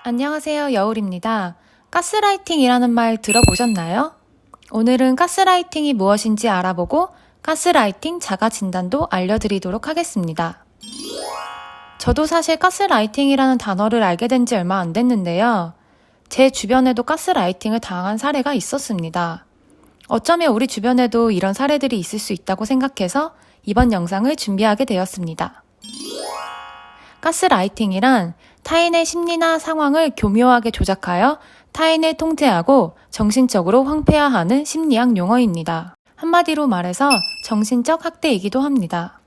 안녕하세요, 여울입니다. 가스라이팅이라는 말 들어보셨나요? 오늘은 가스라이팅이 무엇인지 알아보고 가스라이팅 자가 진단도 알려드리도록 하겠습니다. 저도 사실 가스라이팅이라는 단어를 알게 된 지 얼마 안 됐는데요. 제 주변에도 가스라이팅을 당한 사례가 있었습니다. 어쩌면 우리 주변에도 이런 사례들이 있을 수 있다고 생각해서 이번 영상을 준비하게 되었습니다. 가스라이팅이란 타인의 심리나 상황을 교묘하게 조작하여 타인을 통제하고 정신적으로 황폐화하는 심리학 용어입니다. 한마디로 말해서 정신적 학대이기도 합니다.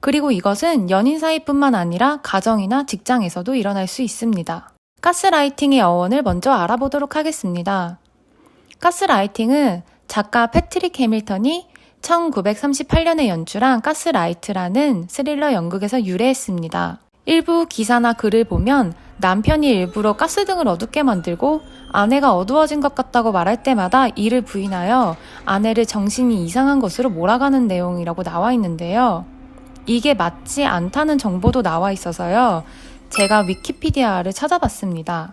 그리고 이것은 연인 사이뿐만 아니라 가정이나 직장에서도 일어날 수 있습니다. 가스라이팅의 어원을 먼저 알아보도록 하겠습니다. 가스라이팅은 작가 패트릭 해밀턴이 1938년에 연출한 가스라이트라는 스릴러 연극에서 유래했습니다. 일부 기사나 글을 보면 남편이 일부러 가스등을 어둡게 만들고 아내가 어두워진 것 같다고 말할 때마다 이를 부인하여 아내를 정신이 이상한 것으로 몰아가는 내용이라고 나와 있는데요. 이게 맞지 않다는 정보도 나와 있어서요. 제가 위키피디아를 찾아봤습니다.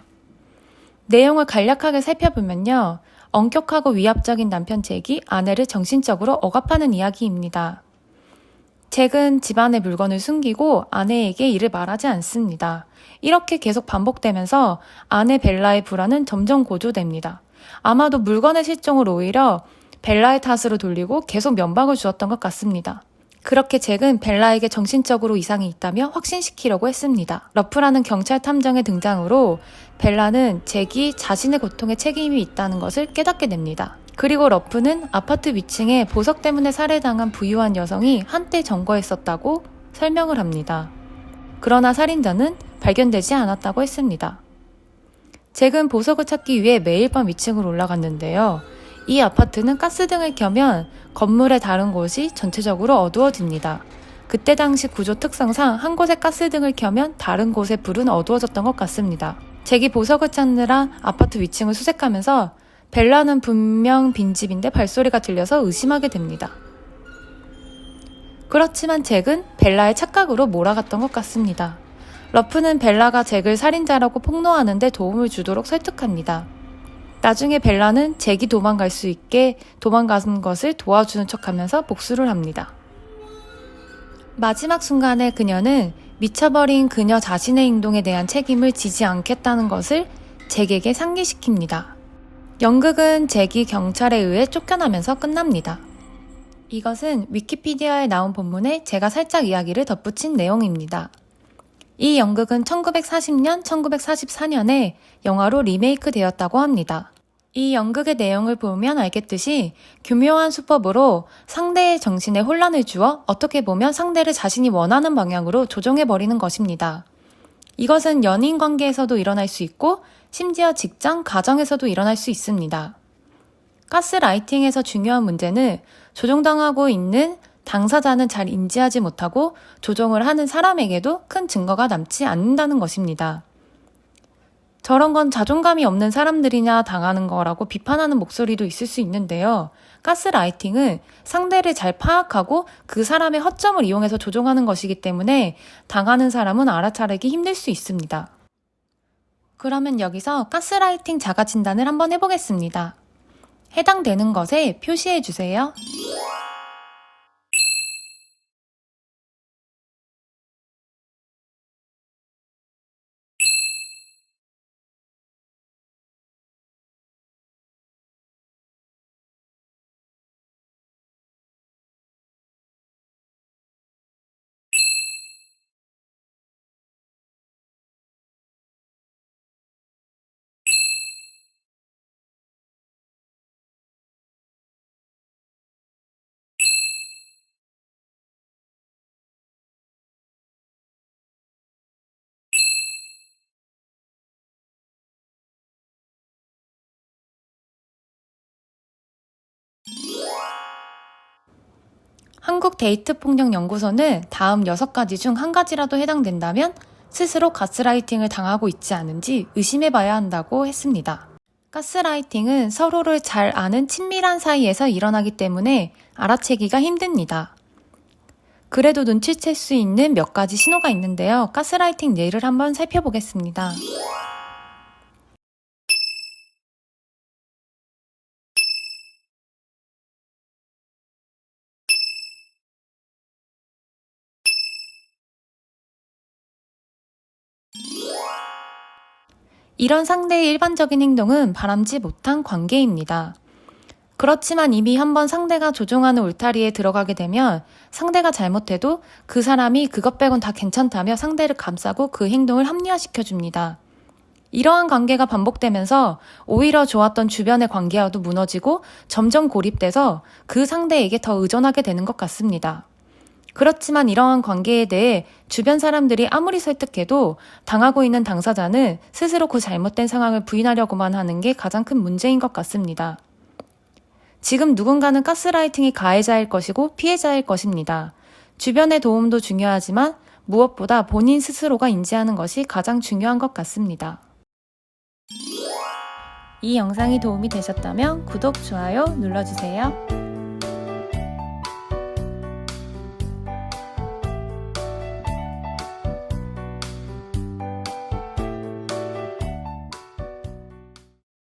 내용을 간략하게 살펴보면요. 엄격하고 위압적인 남편 잭이 아내를 정신적으로 억압하는 이야기입니다. 잭은 집안의 물건을 숨기고 아내에게 이를 말하지 않습니다. 이렇게 계속 반복되면서 아내 벨라의 불안은 점점 고조됩니다. 아마도 물건의 실종을 오히려 벨라의 탓으로 돌리고 계속 면박을 주었던 것 같습니다. 그렇게 잭은 벨라에게 정신적으로 이상이 있다며 확신시키려고 했습니다. 러프라는 경찰 탐정의 등장으로 벨라는 잭이 자신의 고통에 책임이 있다는 것을 깨닫게 됩니다. 그리고 러프는 아파트 위층에 보석 때문에 살해당한 부유한 여성이 한때 점거했었다고 설명을 합니다. 그러나 살인자는 발견되지 않았다고 했습니다. 잭은 보석을 찾기 위해 매일 밤 위층으로 올라갔는데요. 이 아파트는 가스등을 켜면 건물의 다른 곳이 전체적으로 어두워집니다. 그때 당시 구조 특성상 한 곳에 가스등을 켜면 다른 곳의 불은 어두워졌던 것 같습니다. 잭이 보석을 찾느라 아파트 위층을 수색하면서 벨라는 분명 빈집인데 발소리가 들려서 의심하게 됩니다. 그렇지만 잭은 벨라의 착각으로 몰아갔던 것 같습니다. 러프는 벨라가 잭을 살인자라고 폭로하는데 도움을 주도록 설득합니다. 나중에 벨라는 잭이 도망갈 수 있게 도망가는 것을 도와주는 척하면서 복수를 합니다. 마지막 순간에 그녀는 미쳐버린 그녀 자신의 행동에 대한 책임을 지지 않겠다는 것을 잭에게 상기시킵니다. 연극은 잭이 경찰에 의해 쫓겨나면서 끝납니다. 이것은 위키피디아에 나온 본문에 제가 살짝 이야기를 덧붙인 내용입니다. 이 연극은 1940년, 1944년에 영화로 리메이크 되었다고 합니다. 이 연극의 내용을 보면 알겠듯이 교묘한 수법으로 상대의 정신에 혼란을 주어 어떻게 보면 상대를 자신이 원하는 방향으로 조종해버리는 것입니다. 이것은 연인 관계에서도 일어날 수 있고 심지어 직장, 가정에서도 일어날 수 있습니다. 가스라이팅에서 중요한 문제는 조종당하고 있는 당사자는 잘 인지하지 못하고 조종을 하는 사람에게도 큰 증거가 남지 않는다는 것입니다. 저런 건 자존감이 없는 사람들이냐 당하는 거라고 비판하는 목소리도 있을 수 있는데요. 가스라이팅은 상대를 잘 파악하고 그 사람의 허점을 이용해서 조종하는 것이기 때문에 당하는 사람은 알아차리기 힘들 수 있습니다. 그러면 여기서 가스라이팅 자가 진단을 한번 해보겠습니다. 해당되는 것에 표시해 주세요. 한국데이트폭력연구소는 다음 6가지 중 한 가지라도 해당된다면 스스로 가스라이팅을 당하고 있지 않은지 의심해봐야 한다고 했습니다. 가스라이팅은 서로를 잘 아는 친밀한 사이에서 일어나기 때문에 알아채기가 힘듭니다. 그래도 눈치챌 수 있는 몇 가지 신호가 있는데요. 가스라이팅 예를 한번 살펴보겠습니다. 이런 상대의 일반적인 행동은 바람지 못한 관계입니다. 그렇지만 이미 한번 상대가 조종하는 울타리에 들어가게 되면 상대가 잘못해도 그 사람이 그것 빼곤 다 괜찮다며 상대를 감싸고 그 행동을 합리화시켜줍니다. 이러한 관계가 반복되면서 오히려 좋았던 주변의 관계와도 무너지고 점점 고립돼서 그 상대에게 더 의존하게 되는 것 같습니다. 그렇지만 이러한 관계에 대해 주변 사람들이 아무리 설득해도 당하고 있는 당사자는 스스로 그 잘못된 상황을 부인하려고만 하는 게 가장 큰 문제인 것 같습니다. 지금 누군가는 가스라이팅이 가해자일 것이고 피해자일 것입니다. 주변의 도움도 중요하지만 무엇보다 본인 스스로가 인지하는 것이 가장 중요한 것 같습니다. 이 영상이 도움이 되셨다면 구독, 좋아요 눌러주세요.